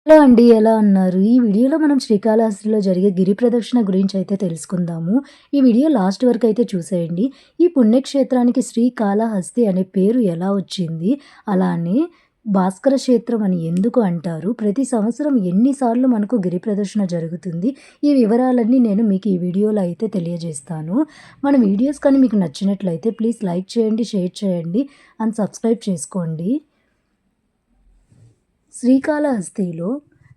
Hello అండి. ఎలా ఉన్నారు? ఈ వీడియోలో మనం శ్రీకాళహస్తిలో జరిగే గిరి ప్రదక్షిణ గురించయితే తెలుసుకుందాము. ఈ వీడియో లాస్ట్ వరకయితే చూసేయండి. ఈ పుణ్యక్షేత్రానికి శ్రీకాళహస్తి అనే పేరు ఎలా వచ్చింది? అలానే భాస్కర క్షేత్రం అని ఎందుకు అంటారు? ప్రతి సంవత్సరం ఎన్ని సార్లు మనకు గిరి ప్రదక్షిణ జరుగుతుంది? ఈ వివరాలన్నీ నేను మీకు ఈ వీడియోలో అయితే తెలియజేస్తాను. మన వీడియోస్ కానీ మీకు నచ్చినట్లయితే ప్లీజ్ లైక్ చేయండి, షేర్ చేయండి అండ్ సబ్స్క్రైబ్ చేసుకోండి. శ్రీకాళహస్తిలో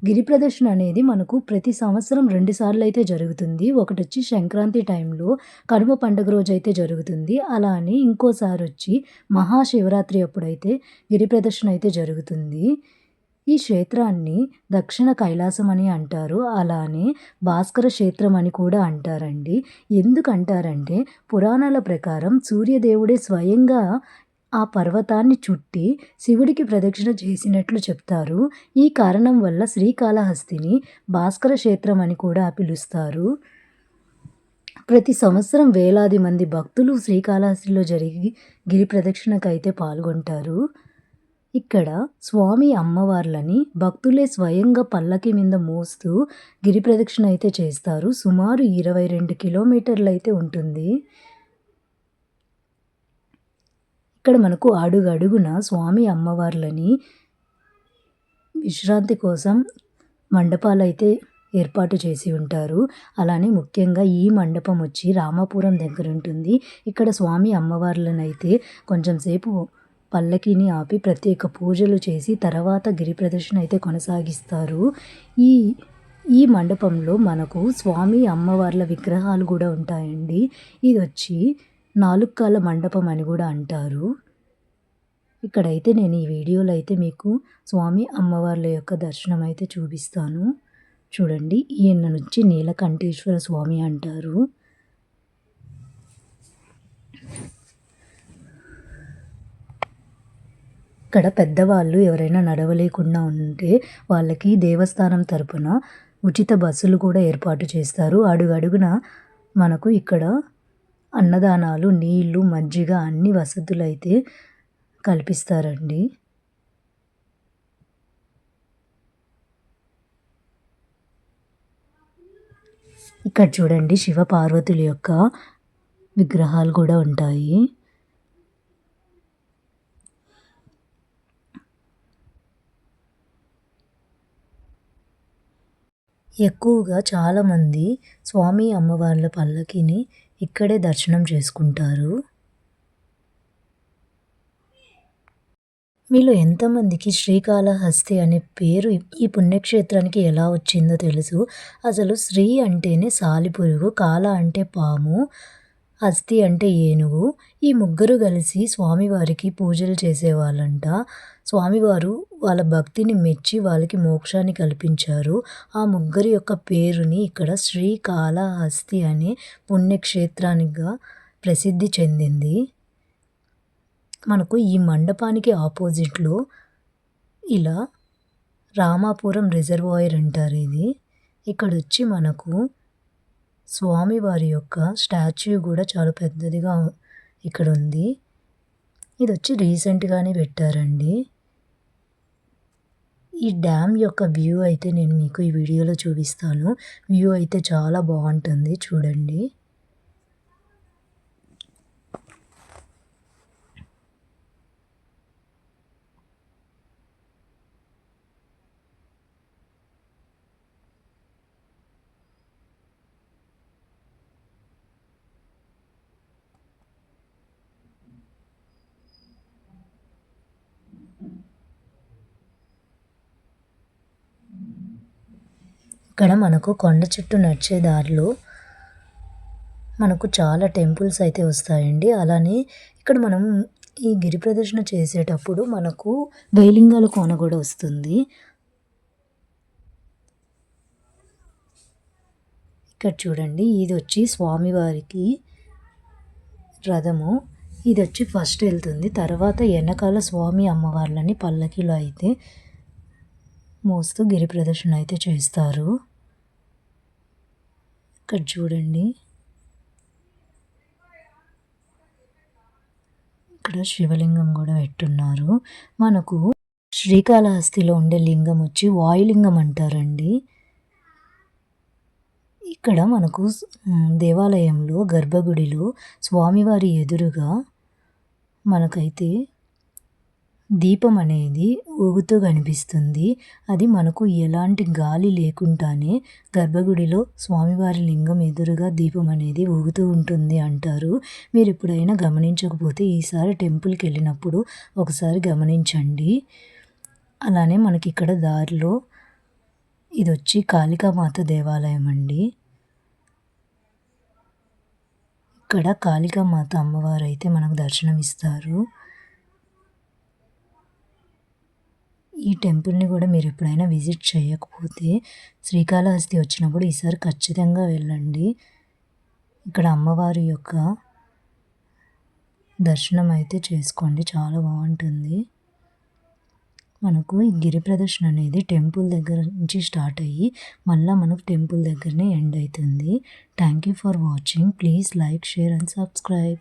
గిరి ప్రదక్షిణ అనేది మనకు ప్రతి సంవత్సరం 2 సార్లు అయితే జరుగుతుంది. ఒకటొచ్చి సంక్రాంతి టైంలో, కనుమ పండుగ రోజైతే జరుగుతుంది. అలా అని ఇంకోసారొచ్చి మహాశివరాత్రి అప్పుడైతే గిరి ప్రదక్షిణ అయితే జరుగుతుంది. ఈ క్షేత్రాన్ని దక్షిణ కైలాసం అని అంటారు. అలానే భాస్కర క్షేత్రం అని కూడా అంటారండి. ఎందుకంటారంటే పురాణాల ప్రకారం సూర్యదేవుడే స్వయంగా ఆ పర్వతాన్ని చుట్టి శివుడికి ప్రదక్షిణ చేసినట్లు చెప్తారు. ఈ కారణం వల్ల శ్రీకాళహస్తిని భాస్కర క్షేత్రం అని కూడా పిలుస్తారు. ప్రతి సంవత్సరం వేలాది మంది భక్తులు శ్రీకాళహస్తిలో జరిగి గిరి ప్రదక్షిణకైతే పాల్గొంటారు. ఇక్కడ స్వామి అమ్మవార్లని భక్తులే స్వయంగా పల్లకి మీద మోస్తూ గిరి ప్రదక్షిణ అయితే చేస్తారు. సుమారు 22 కిలోమీటర్లు అయితే ఉంటుంది. ఇక్కడ మనకు అడుగడుగున స్వామి అమ్మవార్లని విశ్రాంతి కోసం మండపాలైతే ఏర్పాటు చేసి ఉంటారు. అలానే ముఖ్యంగా ఈ మండపం వచ్చి రామాపురం దగ్గర ఉంటుంది. ఇక్కడ స్వామి అమ్మవార్లనైతే కొంచెం సేపు పల్లకిని ఆపి ప్రత్యేక పూజలు చేసి తర్వాత గిరి ప్రదక్షిణ అయితే కొనసాగిస్తారు. ఈ ఈ మండపంలో మనకు స్వామి అమ్మవార్ల విగ్రహాలు కూడా ఉంటాయండి. ఇదొచ్చి 4 కాళ్ళ మండపం అని కూడా అంటారు. ఇక్కడైతే నేను ఈ వీడియోలో అయితే మీకు స్వామి అమ్మవార్ల యొక్క దర్శనం అయితే చూపిస్తాను. చూడండి, ఈయన నుంచి నీలకంఠేశ్వర స్వామి అంటారు. ఇక్కడ పెద్దవాళ్ళు ఎవరైనా నడవలేకుండా ఉంటే వాళ్ళకి దేవస్థానం తరపున ఉచిత బస్సులు కూడా ఏర్పాటు చేస్తారు. అడుగడుగున మనకు ఇక్కడ అన్నదానాలు, నీళ్ళు, మజ్జిగ అన్ని వసతులైతే కల్పిస్తారండి. ఇక్కడ చూడండి, శివ పార్వతుల యొక్క విగ్రహాలు కూడా ఉంటాయి. ఎక్కువగా చాలామంది స్వామి అమ్మవార్ల పల్లకిని ఇక్కడే దర్శనం చేసుకుంటారు. మీలో ఎంతమందికి శ్రీకాళహస్తి అనే పేరు ఈ పుణ్యక్షేత్రానికి ఎలా వచ్చిందో తెలుసు? అసలు శ్రీ అంటేనే సాలిపురుగు, కాల అంటే పాము, హస్తి అంటే ఏనుగు. ఈ ముగ్గురు కలిసి స్వామివారికి పూజలు చేసేవాళ్ళంట. స్వామివారు వాళ్ళ భక్తిని మెచ్చి వాళ్ళకి మోక్షాన్ని కల్పించారు. ఆ ముగ్గురి యొక్క పేరుని ఇక్కడ శ్రీకాళహస్తి అనే పుణ్యక్షేత్రానిగా ప్రసిద్ధి చెందింది. మనకు ఈ మండపానికి ఆపోజిట్లో ఇలా రామాపురం రిజర్వాయర్ అంటారు ఇది. ఇక్కడొచ్చి మనకు స్వామివారి యొక్క స్టాచ్యూ కూడా చాలా పెద్దదిగా ఇక్కడ ఉంది. ఇది వచ్చి రీసెంట్గానే పెట్టారండి. ఈ డ్యామ్ యొక్క వ్యూ అయితే నేను మీకు ఈ వీడియోలో చూపిస్తాను. వ్యూ అయితే చాలా బాగుంటుంది, చూడండి. ఇక్కడ మనకు కొండ చుట్టూ నడిచే దారిలో మనకు చాలా టెంపుల్స్ అయితే వస్తాయండి. అలానే ఇక్కడ మనం ఈ గిరి ప్రదక్షిణ చేసేటప్పుడు మనకు వేలింగాల కోన కూడా వస్తుంది. ఇక్కడ చూడండి, ఇది వచ్చి స్వామివారికి రథము. ఇది వచ్చి ఫస్ట్ వెళ్తుంది, తర్వాత వెనకాల స్వామి అమ్మవార్లని పల్లకిలో అయితే మోస్తూ గిరి ప్రదక్షిణ అయితే చేస్తారు. ఇక్కడ చూడండి, ఇక్కడ శివలింగం కూడా పెట్టున్నారు. మనకు శ్రీకాళహస్తిలో ఉండే లింగం వచ్చి వాయులింగం అంటారండి. ఇక్కడ మనకు దేవాలయంలో గర్భగుడిలో స్వామివారి ఎదురుగా మనకైతే దీపం అనేది ఊగుతూ కనిపిస్తుంది. అది మనకు ఎలాంటి గాలి లేకుండానే గర్భగుడిలో స్వామివారి లింగం ఎదురుగా దీపం అనేది ఊగుతూ ఉంటుంది అంటారు. మీరెప్పుడైనా గమనించకపోతే ఈసారి టెంపుల్‌కెళ్ళినప్పుడు ఒకసారి గమనించండి. అలానే మనకిక్కడ దారిలో ఇదొచ్చి కాళికామాత దేవాలయం అండి. ఇక్కడ కాళికామాత అమ్మవారైతే మనకు దర్శనమిస్తారు. ఈ టెంపుల్‌ని కూడా మీరెప్పుడైనా విజిట్ చేయకపోతే శ్రీకాళహస్తి వచ్చినప్పుడు ఈసారి ఖచ్చితంగా వెళ్ళండి. ఇక్కడ అమ్మవారి యొక్క దర్శనం అయితే చేసుకోండి. చాలా బావుంటుంది. మనకు ఈ గిరి ప్రదక్షిణ అనేది టెంపుల్ దగ్గర నుంచి స్టార్ట్ అయ్యి మళ్ళా మనకు టెంపుల్ దగ్గరనే ఎండ్ అయితుంది. Thank you for watching. Please like, share and subscribe.